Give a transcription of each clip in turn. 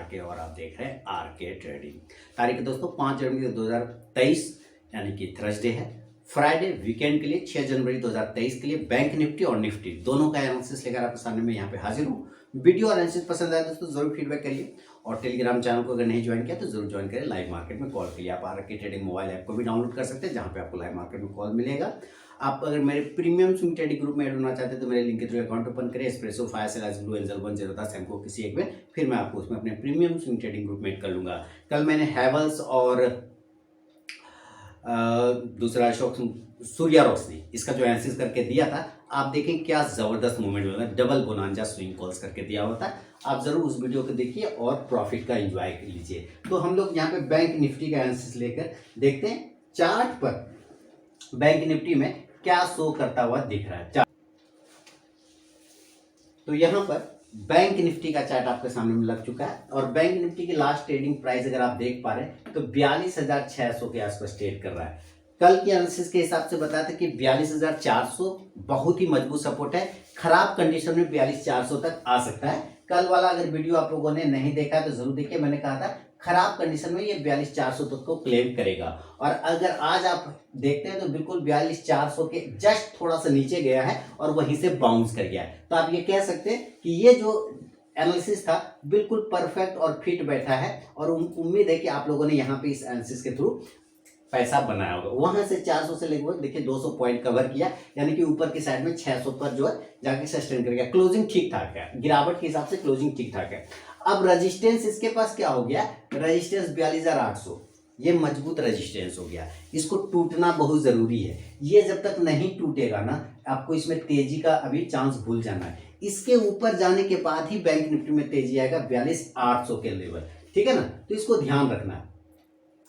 के और आप देख रहे हैं आरके ट्रेडिंग। तारीख है दोस्तों 5 जनवरी 2023 यानी कि थर्सडे है। फ्राइडे वीकेंड के लिए 6 जनवरी 2023 के लिए बैंक निफ्टी और निफ्टी दोनों का एनालिसिस लेकर आपके सामने में यहाँ पे हाजिर हूँ। वीडियो और एनालिसिस पसंद आया दोस्तों जरूर फीडबैक करिए और टेलीग्राम चैनल को अगर नहीं ज्वाइन किया तो जरूर ज्वाइन करें। लाइव मार्केट में कॉल के लिए आप आरके ट्रेडिंग मोबाइल ऐप को भी डाउनलोड कर सकते हैं जहाँ पे आपको लाइव मार्केट में कॉल मिलेगा। आप अगर मेरे प्रीमियम स्विंग ट्रेडिंग ग्रुप में ऐड होना चाहते हैं तो मेरे लिंक के थ्रू अकाउंट ओपन करें। Espresso, fire cell, blue angel 1 Samco किसी एक में, फिर मैं आपको उसमें अपने प्रीमियम स्विंग ट्रेडिंग ग्रुप में ऐड कर लूंगा। कल मैंने हैवल्स और दूसरा अशोक सूर्या रोशनी इसका जो एनालिसिस करके दिया था, आप देखें क्या जबरदस्त मूवमेंट हुआ, डबल बोनांजा स्विंग कॉल्स करके दिया होता है। आप जरूर उस वीडियो को देखिए और प्रॉफिट का एंजॉय कर लीजिए। तो हम लोग यहाँ पे बैंक निफ्टी का एनालिसिस लेकर देखते हैं चार्ट पर बैंक निफ्टी में क्या शो करता हुआ दिख रहा है। तो यहाँ पर बैंक निफ्टी का चार्ट आपके सामने में लग चुका है और बैंक निफ्टी की लास्ट ट्रेडिंग प्राइस अगर आप देख पा रहे हैं तो 42,600 के आसपास ट्रेड कर रहा है। कल की एनालिसिस के हिसाब से बताया था कि 42,400 बहुत ही मजबूत सपोर्ट है, खराब कंडीशन में 42,400 तक आ सकता है। कल वाला अगर वीडियो आप लोगों ने नहीं देखा तो जरूर देखिए, मैंने कहा था खराब कंडीशन में ये 42,400 तक को क्लेम करेगा। और अगर आज आप देखते हैं तो बिल्कुल 42,400 के जस्ट थोड़ा सा नीचे गया है और वहीं से बाउंस कर गया है। तो आप ये कह सकते हैं कि ये जो एनालिसिस था बिल्कुल परफेक्ट और फिट बैठा है और उम्मीद है कि आप लोगों ने यहाँ पे इस एनालिसिस के थ्रू पैसा बनाया होगा। वहां से 400 से लगभग देखिए 200 पॉइंट कवर किया, यानी कि ऊपर की साइड में 600 पर जो है जाके सस्टेन कर गया। क्लोजिंग ठीक ठाक है, गिरावट के हिसाब से क्लोजिंग ठीक ठाक है। अब रेजिस्टेंस इसके पास क्या हो गया, रेजिस्टेंस 42,800, ये मजबूत रेजिस्टेंस हो गया, इसको टूटना बहुत जरूरी है। ये जब तक नहीं टूटेगा ना, आपको इसमें तेजी का अभी चांस भूल जाना है। इसके ऊपर जाने के बाद ही बैंक निफ्टी में तेजी आएगा 42,800 के लेवल, ठीक है ना, तो इसको ध्यान रखना है।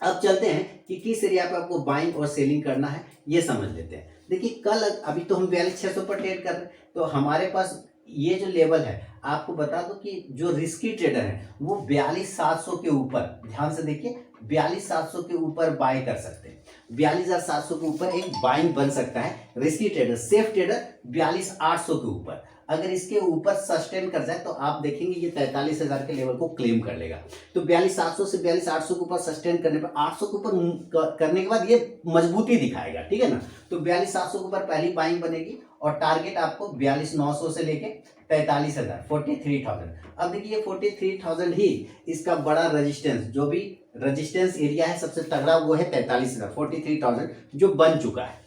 अब चलते हैं कि किस एरिया पे आपको बाइंग और सेलिंग करना है, ये समझ लेते हैं। देखिए कल अभी तो हम 42,600 पर ट्रेड कर रहे हैं, तो हमारे पास ये जो लेवल है, आपको बता दो कि जो रिस्की ट्रेडर है वो 42,700 के ऊपर, ध्यान से देखिए 42,700 के ऊपर बाय कर सकते हैं। 42,700 के ऊपर एक बाइंग बन सकता है रिस्की ट्रेडर। सेफ ट्रेडर 42,800 के ऊपर, अगर इसके ऊपर सस्टेन कर जाए तो आप देखेंगे ये 43,000 के लेवल को क्लेम कर लेगा। तो 42,700 से 42,800 के ऊपर सस्टेन करने पर 800 के ऊपर करने के बाद ये मजबूती दिखाएगा, ठीक है ना। तो 42,700 के ऊपर पहली बाइंग बनेगी और टारगेट आपको 42,900 से लेके 43,000, 43,000। अब देखिए 43,000 ही इसका बड़ा रेजिस्टेंस, जो भी रेजिस्टेंस एरिया है सबसे तगड़ा वो है 43,000, 43,000 जो बन चुका है।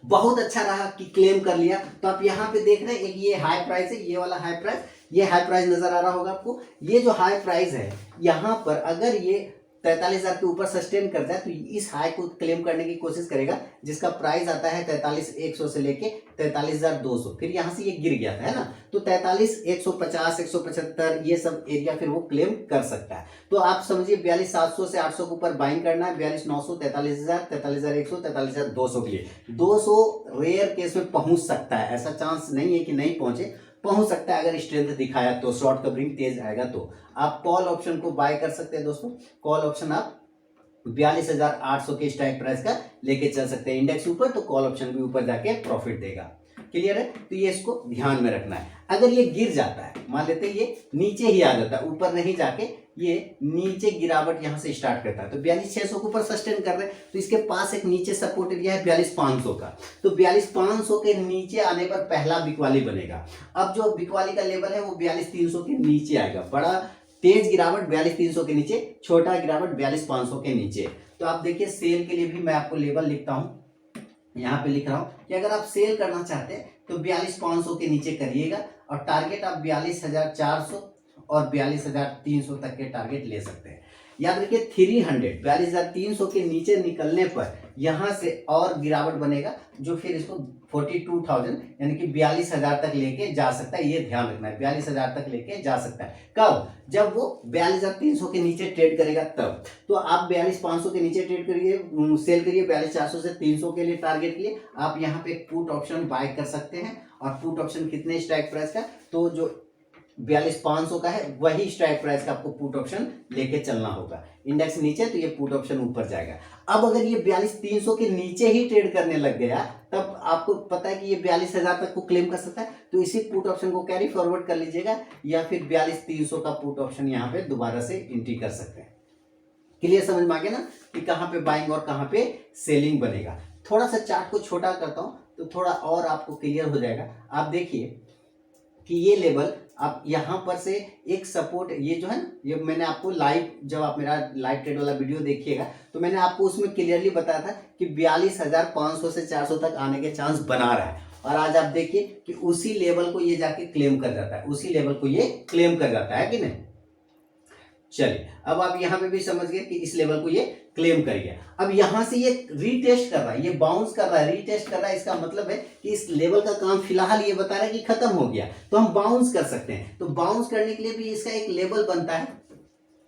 बहुत अच्छा रहा कि क्लेम कर लिया। तो आप यहाँ पे देख रहे हैं एक ये हाई प्राइस है, ये वाला हाई प्राइस, ये हाई प्राइस नजर आ रहा होगा आपको। ये जो हाई प्राइस है यहाँ पर अगर ये 43,000 के ऊपर सस्टेन कर जाए तो इस हाई को क्लेम करने की कोशिश करेगा, जिसका प्राइस आता है 43,100 से लेके 43,200। फिर यहाँ से ये गिर गया था, है ना, तो 43,150, 175 ये सब एरिया फिर वो क्लेम कर सकता है। तो आप समझिए 42,700 से 800 के ऊपर बाइंग करना है, 42,900, 43,000, 43,100, 43,200 के लिए। 200 रेयर केस में पहुंच सकता है, ऐसा चांस नहीं है कि नहीं पहुंच सकता है। अगर स्ट्रेंथ दिखाया तो, शॉर्ट कवरिंग तेज आएगा तो आप कॉल ऑप्शन को बाय कर सकते हैं दोस्तों। कॉल ऑप्शन आप 42,800 के स्ट्राइक प्राइस का लेके चल सकते हैं। इंडेक्स ऊपर तो कॉल ऑप्शन भी ऊपर जाके प्रॉफिट देगा। क्लियर है, तो ये इसको ध्यान में रखना है। अगर ये गिर जाता है, मान लेते हैं ये नीचे ही आ जाता है, ऊपर नहीं जाके ये नीचे गिरावट यहाँ से स्टार्ट करता है, तो 42,600 के ऊपर सस्टेन कर रहे हैं, तो इसके पास एक नीचे सपोर्ट एरिया है 42,500 का। तो 42,500 के नीचे आने पर पहला बिकवाली बनेगा। अब जो बिकवाली का लेवल है वो 42,300 के नीचे आएगा। बड़ा तेज गिरावट 42,300 के नीचे, छोटा गिरावट 42,500 के नीचे। तो आप देखिए सेल के लिए भी मैं आपको लेवल लिखता हूँ, यहाँ पे लिख रहा हूं कि अगर आप सेल करना चाहते हैं तो 42,500 के नीचे करिएगा और टारगेट आप 42,400 और 42,300 तक के टारगेट ले सकते हैं। याद रखिए 300 42,300 के नीचे निकलने पर यहां से और गिरावट बनेगा, जो फिर इसको 42,000 यानी कि 42,000 तक लेके जा सकता है। ये ध्यान रखना है, 42,000 तक लेके जा सकता है। कब? जब वो 42,300 के नीचे ट्रेड करेगा तब। तो आप 42,500 के नीचे ट्रेड करिए, सेल करिए 42,400 से 300 के लिए टारगेट के लिए। आप यहाँ पे पुट ऑप्शन बाय कर सकते हैं और पुट ऑप्शन कितने स्ट्राइक प्राइस का, तो जो 42,500 का है, वही स्ट्राइक प्राइस का आपको पुट ऑप्शन लेके चलना होगा। इंडेक्स नीचे तो ये पुट ऑप्शन ऊपर जाएगा। अब अगर ये 42,300 के नीचे ही ट्रेड करने लग गया, तब आपको पता है कि ये 42,000 तक को क्लेम कर सकता है, तो इसी पुट ऑप्शन को कैरी फॉरवर्ड कर लीजिएगा, या फिर 42,300 का पुट ऑप्शन यहाँ पे दोबारा से एंट्री कर सकते हैं। क्लियर समझ में आ गया ना कि कहाँ पे बाइंग और कहाँ पे सेलिंग बनेगा। थोड़ा सा चार्ट को छोटा करता हूं तो थोड़ा और आपको क्लियर हो जाएगा। आप देखिए कि ये लेवल आप यहाँ पर से एक सपोर्ट, ये जो है ना, ये मैंने आपको लाइव, जब आप मेरा लाइव ट्रेड वाला वीडियो देखिएगा तो मैंने आपको उसमें क्लियरली बताया था कि 42,500 से 400 तक आने के चांस बना रहा है, और आज आप देखिए कि उसी लेवल को ये जाके क्लेम कर जाता है, उसी लेवल को ये क्लेम कर जाता है कि नहीं। चलिए, अब आप यहां पे भी समझ गए कि इस लेवल को ये क्लेम कर गया। अब यहां से ये रीटेस्ट कर रहा है, ये बाउंस कर रहा है, रीटेस्ट कर रहा है, इसका मतलब है कि इस लेवल का काम फिलहाल ये बता रहा है कि खत्म हो गया, तो हम बाउंस कर सकते हैं। तो बाउंस करने के लिए भी इसका एक लेवल बनता है,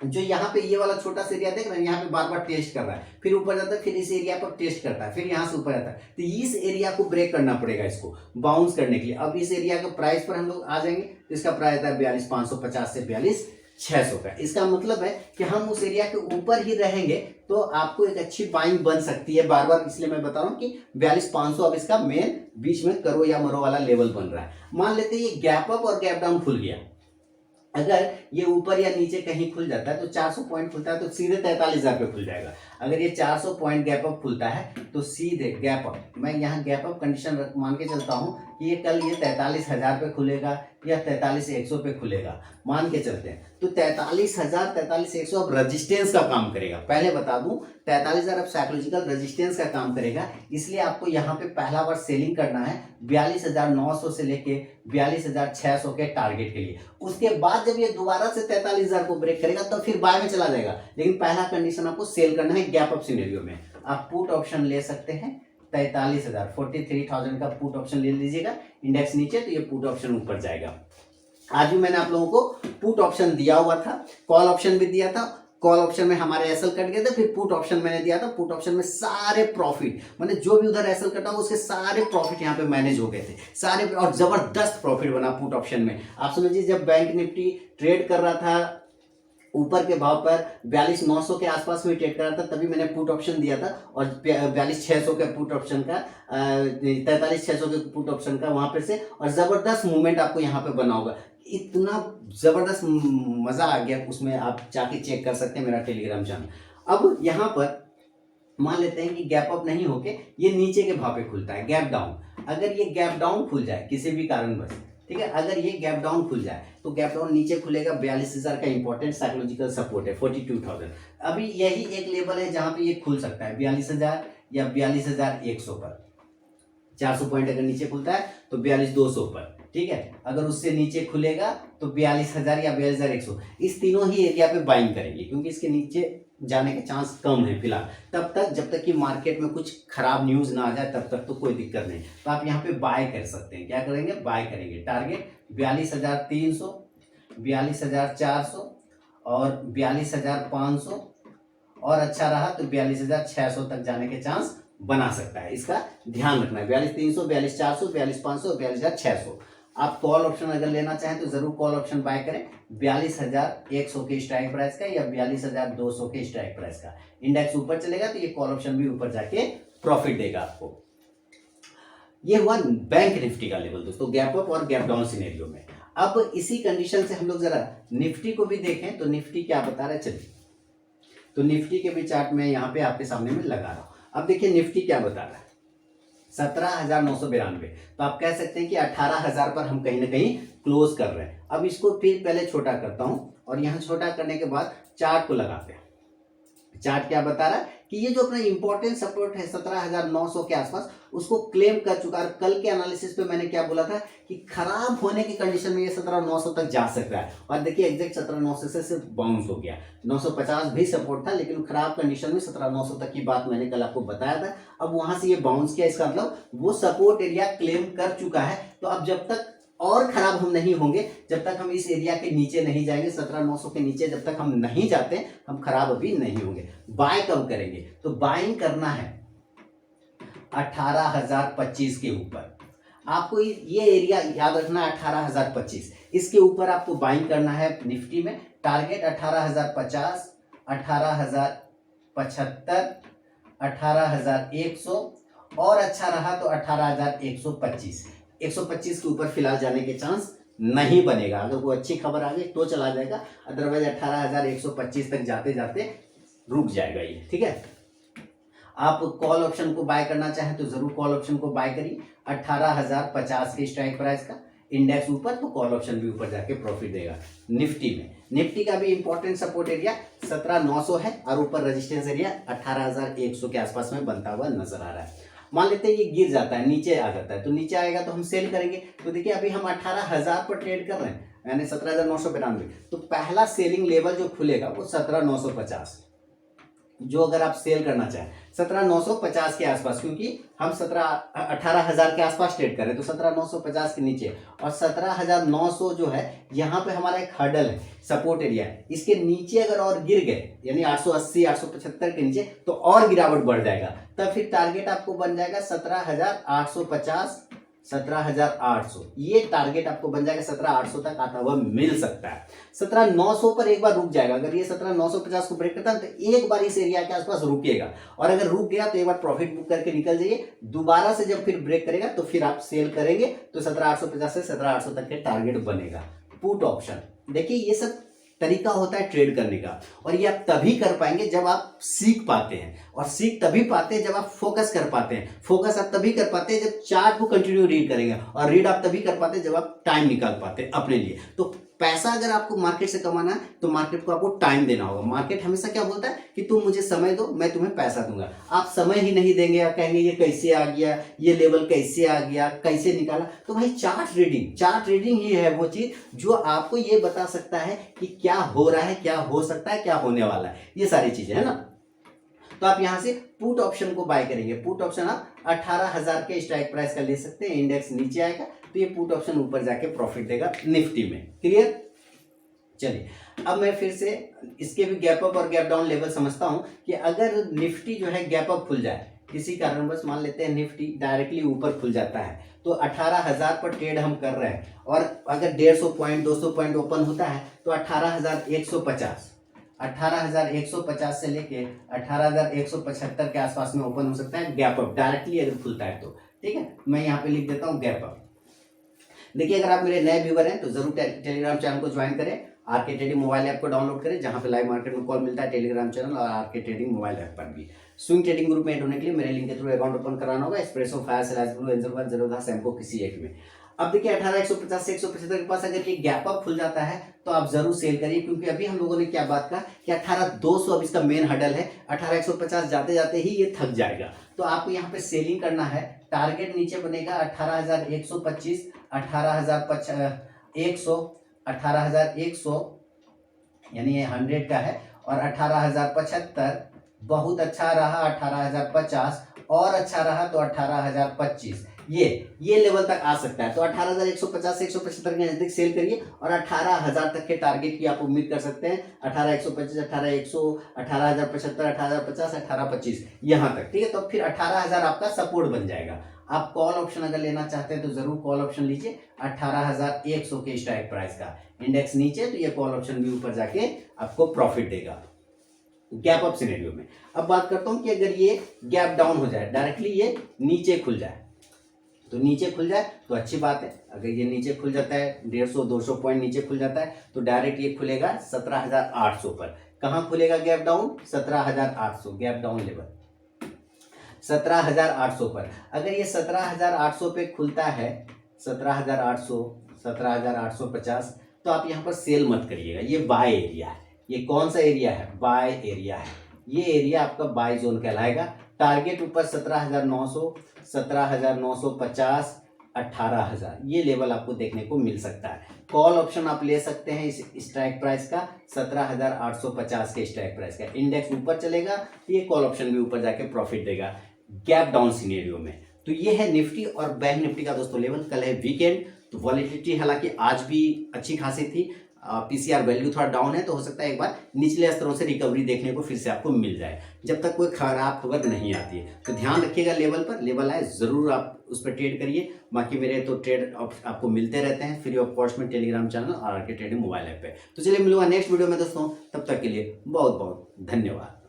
जो यहाँ पे ये वाला छोटा सा एरिया देख रहे हैं, यहाँ पे बार बार टेस्ट कर रहा है, फिर ऊपर जाता है, फिर इस एरिया पर टेस्ट करता है, फिर यहाँ से ऊपर जाता है, तो इस एरिया को ब्रेक करना पड़ेगा इसको बाउंस करने के लिए। अब इस एरिया के प्राइस पर हम लोग आ जाएंगे, तो इसका प्राइस आता है 42,550 से 42,600 का। इसका मतलब है कि हम उस एरिया के ऊपर ही रहेंगे तो आपको एक अच्छी बाइंग बन सकती है बार बार, इसलिए मैं बता रहा हूँ कि 42,500 अब इसका मेन बीच में करो या मरो वाला लेवल बन रहा है। मान लेते हैं ये गैप अप और गैप डाउन खुल गया, अगर ये ऊपर या नीचे कहीं खुल जाता है तो 400 पॉइंट खुलता है तो सीधे 43,000 पे खुल जाएगा। अगर ये 400 पॉइंट गैप अप खुलता है तो सीधे गैप अप, मैं यहाँ गैप अप कंडीशन मान के चलता हूँ कि ये कल ये 43,000 पे खुलेगा या 43,100 पे खुलेगा, मान के चलते हैं, तो 43,000 43,100 अब रजिस्टेंस का काम करेगा। पहले बता दूं 43,000 अब साइकोलॉजिकल रेजिस्टेंस का काम करेगा, इसलिए आपको यहाँ पे पहला बार सेलिंग करना है 42,900 से लेके 42,600 के टारगेट के लिए। उसके बाद जब ये दोबारा से 43,000 को ब्रेक करेगा तो फिर बाय में चला जाएगा, लेकिन पहला कंडीशन आपको सेल करना है गैप अप सिनेरियो में। आप पुट ऑप्शन ले सकते हैं 43,000 43,000 का पुट ऑप्शन ले लीजिएगा, इंडेक्स नीचे तो ये पुट ऑप्शन ऊपर जाएगा। आज भी मैंने आप लोगों को पुट ऑप्शन दिया हुआ था, कॉल ऑप्शन भी दिया था। कॉल ऑप्शन में हमारे एसएल कट गए थे, फिर पुट ऑप्शन मैंने दिया था, पुट ऑप्शन में सारे प्रॉफिट, मतलब जो भी उधर एसएल कटा उसके सारे प्रॉफिट यहाँ पे मैनेज हो गए थे सारे, और जबरदस्त प्रॉफिट बना पुट ऑप्शन में। आप समझिए जब बैंक निफ्टी ट्रेड कर रहा था ऊपर के भाव पर 42,900 के आसपास में ट्रेड कर रहा था, तभी मैंने पुट ऑप्शन दिया था, और 42,600 के पुट ऑप्शन का 43,600 के पुट ऑप्शन का वहां पर से, और जबरदस्त मूवमेंट आपको यहाँ पे बना होगा। इतना जबरदस्त मजा आ गया उसमें, आप जाके चेक कर सकते हैं मेरा टेलीग्राम चैनल। अब यहाँ पर मान लेते हैं कि गैप अप नहीं होके ये नीचे के भाव पे खुलता है, गैप डाउन। अगर ये गैप डाउन खुल जाए किसी भी कारणवश, ठीक है, अगर ये गैप डाउन खुल जाए तो गैप डाउन नीचे खुलेगा, 42,000 का इंपॉर्टेंट साइकोलॉजिकल सपोर्ट है 42,000। अभी यही एक लेवल है जहां पे ये खुल सकता है 42,000 या 42,100 पर। 400 पॉइंट अगर नीचे खुलता है तो 42,200 पर, ठीक है, अगर उससे नीचे खुलेगा तो 42,000 या 42,100, इस तीनों ही एरिया पे बाइंग करेंगे, क्योंकि इसके नीचे जाने के चांस कम है फिलहाल। तब तक जब तक कि मार्केट में कुछ खराब न्यूज ना आ जाए तब तक तो कोई दिक्कत नहीं, तो आप यहाँ पे बाय कर सकते हैं। क्या करेंगे? बाय करेंगे। टारगेट 42,300, 42,400 और 42,500, और अच्छा रहा तो 42,600 तक जाने के चांस बना सकता है। इसका ध्यान रखना है। 42,300, 42,400, 42,500 और 42,600। आप कॉल ऑप्शन अगर लेना चाहें तो जरूर कॉल ऑप्शन बाय करें 42,100 के स्ट्राइक प्राइस का या 42,200 के स्ट्राइक प्राइस का। इंडेक्स ऊपर चलेगा तो ये कॉल ऑप्शन भी ऊपर जाके प्रॉफिट देगा आपको। ये हुआ बैंक निफ्टी का लेवल दोस्तों, गैप अप और गैप डाउन सिनेरियो में। अब इसी कंडीशन से हम लोग जरा निफ्टी को भी देखें तो निफ्टी क्या बता रहा है। चलिए, तो निफ्टी के भी चार्ट में यहाँ पे आपके सामने में लगा रहा हूं। अब देखिए निफ्टी क्या बता रहा है, 17,992। तो आप कह सकते हैं कि 18,000 पर हम कहीं ना कहीं क्लोज कर रहे हैं। अब इसको फिर पहले छोटा करता हूं, और यहां छोटा करने के बाद चार्ट को लगाते हैं। चार्ट क्या बता रहा है कि ये जो अपना इंपॉर्टेंट सपोर्ट है 17,900 के आसपास, उसको क्लेम कर चुका है। कल के एनालिसिस पे मैंने क्या बोला था कि खराब होने की कंडीशन में ये 17,900 तक जा सकता है, और देखिए एग्जैक्ट 17,900 से सिर्फ बाउंस हो गया। 950 भी सपोर्ट था, लेकिन खराब कंडीशन में 17,900 तक की बात मैंने कल आपको बताया था। अब वहां से ये बाउंस किया, इसका मतलब वो सपोर्ट एरिया क्लेम कर चुका है। तो अब जब तक और खराब हम नहीं होंगे, जब तक हम इस एरिया के नीचे नहीं जाएंगे, 17,900 के नीचे जब तक हम नहीं जाते, हम खराब अभी नहीं होंगे। बाय कब करेंगे? तो बाइंग करना है 18,025 के ऊपर। आपको ये एरिया याद रखना है 18,025, इसके ऊपर आपको बाइंग करना है निफ्टी में। टारगेट 18,050, 18,075, 18,100 और अच्छा रहा तो 18,125। 125 के ऊपर फिलहाल जाने के चांस नहीं बनेगा। अगर कोई अच्छी खबर आ गई तो चला जाएगा, अदरवाइज 18,125 तक जाते जाते रुक जाएगा ये, ठीक है। आप कॉल ऑप्शन को बाय करना चाहें तो जरूर कॉल ऑप्शन को बाय करिए 18,050 के स्ट्राइक प्राइस का। इंडेक्स ऊपर तो कॉल ऑप्शन भी ऊपर जाके प्रॉफिट देगा। निफ्टी में, निफ्टी का भी इंपॉर्टेंट सपोर्ट एरिया 17,900 है और ऊपर रेजिस्टेंस एरिया 18,100 के आसपास में बनता हुआ नजर आ रहा है। मान लेते हैं ये गिर जाता है, नीचे आ जाता है, तो नीचे आएगा तो हम सेल करेंगे। तो देखिए अभी हम 18,000 पर ट्रेड कर रहे हैं, यानी 17,992, तो पहला सेलिंग लेवल जो खुलेगा वो 17,950, जो अगर आप सेल करना चाहें 17,950 के आसपास, क्योंकि हम 18,000 के आसपास ट्रेड कर रहे हैं, तो 17,950 के नीचे और 17,900 जो है यहाँ पे हमारा एक हर्डल है, सपोर्ट एरिया है। इसके नीचे अगर और गिर गए यानी 880 875 के नीचे तो और गिरावट बढ़ जाएगा, तब फिर टारगेट आपको बन जाएगा 17,850 17,800, ये टारगेट आपको बन जाएगा 17,800 तक आता हुआ मिल सकता है। 17,900 पर एक बार रुक जाएगा, अगर ये 17,950 को ब्रेक करता है तो एक बार इस एरिया के आसपास रुकेगा, और अगर रुक गया तो एक बार प्रॉफिट बुक करके निकल जाइए। दोबारा से जब फिर ब्रेक करेगा तो फिर आप सेल करेंगे, तो 17,850 से 17,800 तक के टारगेट बनेगा। पुट ऑप्शन, देखिए ये सब तरीका होता है ट्रेड करने का, और ये आप तभी कर पाएंगे जब आप सीख पाते हैं, और सीख तभी पाते हैं जब आप फोकस कर पाते हैं। फोकस आप तभी कर पाते हैं जब चार्ट को कंटिन्यू रीड करेंगे, और रीड आप तभी कर पाते हैं जब आप टाइम निकाल पाते हैं अपने लिए। तो पैसा अगर आपको मार्केट से कमाना है तो मार्केट को आपको टाइम देना होगा। मार्केट हमेशा क्या बोलता है कि तुम मुझे समय दो, मैं तुम्हें पैसा दूंगा। आप समय ही नहीं देंगे, आप कहेंगे ये कैसे आ गया, ये लेवल कैसे आ गया, कैसे निकाला, तो भाई चार्ट रीडिंग ही है वो चीज जो आपको ये बता सकता है कि क्या हो रहा है, क्या हो सकता है, क्या होने वाला है, ये सारी चीजें है ना। तो आप यहां से पुट ऑप्शन को बाय करेंगे। पुट ऑप्शन आप 18,000 के स्ट्राइक प्राइस का ले सकते हैं, इंडेक्स नीचे आएगा तो ये पुट ऑप्शन ऊपर जाके प्रॉफिट देगा निफ्टी में। क्लियर? चलिए अब मैं फिर से इसके भी गैप अप और गैप डाउन लेवल समझता हूं कि अगर निफ्टी जो है गैप अप खुल जाए, किसी कारणवश मान लेते हैं निफ्टी डायरेक्टली ऊपर खुल जाता है, तो 18,000 पर ट्रेड हम कर रहे हैं, और अगर 150 पॉइंट 200 पॉइंट ओपन होता है तो 18,150 से लेके 18,175 के आसपास में ओपन हो सकता है गैप अप, डायरेक्टली अगर खुलता है तो। ठीक है, मैं यहाँ पे लिख देता हूँ गैप अप। देखिए अगर आप मेरे नए व्यूवर हैं तो जरूर टेलीग्राम चैनल को ज्वाइन करें, आरके ट्रेडिंग मोबाइल ऐप को डाउनलोड करें, जहां पे लाइव मार्केट में कॉल मिलता है टेलीग्राम चैनल और आरके ट्रेडिंग मोबाइल ऐप पर भी। स्विंग ट्रेडिंग ग्रुप में ऐड होने के लिए मेरे लिंक के थ्रू अकाउंट ओपन कराना होगा, espresso, fire, Silas blue, angel one, Zerodha, Samco किसी एक में। अब देखिए 18,150 से 175 के पास अगर ये गैप अप खुल जाता है तो आप जरूर सेल करिए, क्योंकि अभी हम लोगों ने क्या बात कहा कि 18,200 अब इसका मेन हडल है, 18,150 जाते जाते ही ये थक जाएगा, तो आपको यहाँ पे सेलिंग करना है। टारगेट नीचे बनेगा 18,125, 18,100, 18,100 यानी ये 100 का है, और 18,075 बहुत अच्छा रहा, 18,050 और अच्छा रहा तो 18,025, ये लेवल तक आ सकता है। तो 18,150 से 175 के नजदीक सेल करिए, और 18,000 तक के टारगेट की आप उम्मीद कर सकते हैं। 18,125, 18,100, 18,075, 18,050, 18,025 यहाँ तक। ठीक है, तो फिर 18,000 आपका सपोर्ट बन जाएगा। आप कॉल ऑप्शन अगर लेना चाहते हैं तो जरूर कॉल ऑप्शन लीजिए 18,100 के स्ट्राइक प्राइस का। इंडेक्स नीचे तो ये कॉल ऑप्शन भी ऊपर जाके आपको प्रॉफिट देगा गैप अप सिनेरियो में। अब बात करता हूं कि अगर ये गैप डाउन हो जाए, डायरेक्टली ये नीचे खुल जाए, तो नीचे खुल जाए तो अच्छी बात है। अगर ये नीचे खुल जाता है 150-200 पॉइंट नीचे खुल जाता है तो डायरेक्ट ये खुलेगा 17,800 पर। कहां खुलेगा gap down? 17,800 gap down level 17,800 पर। अगर ये 17,800 पे खुलता है, 17,800, 17,850, तो आप यहाँ पर सेल मत करिएगा, ये बाय एरिया है। ये कौन सा एरिया है? बाय एरिया है। ये एरिया आपका बाय जोन कहलाएगा। टारगेट ऊपर 17,900, 17,950, 18,000 ये लेवल आपको देखने को मिल सकता है। कॉल ऑप्शन आप ले सकते हैं इस स्ट्राइक प्राइस का, 17,850 के स्ट्राइक प्राइस का। इंडेक्स ऊपर चलेगा ये कॉल ऑप्शन भी ऊपर जाके प्रॉफिट देगा गैप डाउन सिनेरियो में। तो ये है निफ्टी और बैंक निफ्टी का दोस्तों लेवल। कल है वीकेंड, तो वॉलेटिलिटी हालांकि आज भी अच्छी खासी थी, पीसीआर वैल्यू थोड़ा डाउन है तो हो सकता है एक बार निचले स्तरों से रिकवरी देखने को फिर से आपको मिल जाए, जब तक कोई खराब खबर नहीं आती है। तो ध्यान रखिएगा लेवल पर, लेवल आए ज़रूर आप उस पर ट्रेड करिए। बाकी मेरे तो ट्रेड आपको मिलते रहते हैं फ्री ऑफ कॉस्ट में टेलीग्राम चैनल और RK ट्रेडिंग मोबाइल ऐप पे। तो चलिए मिलूंगा नेक्स्ट वीडियो में दोस्तों, तब तक के लिए बहुत बहुत धन्यवाद।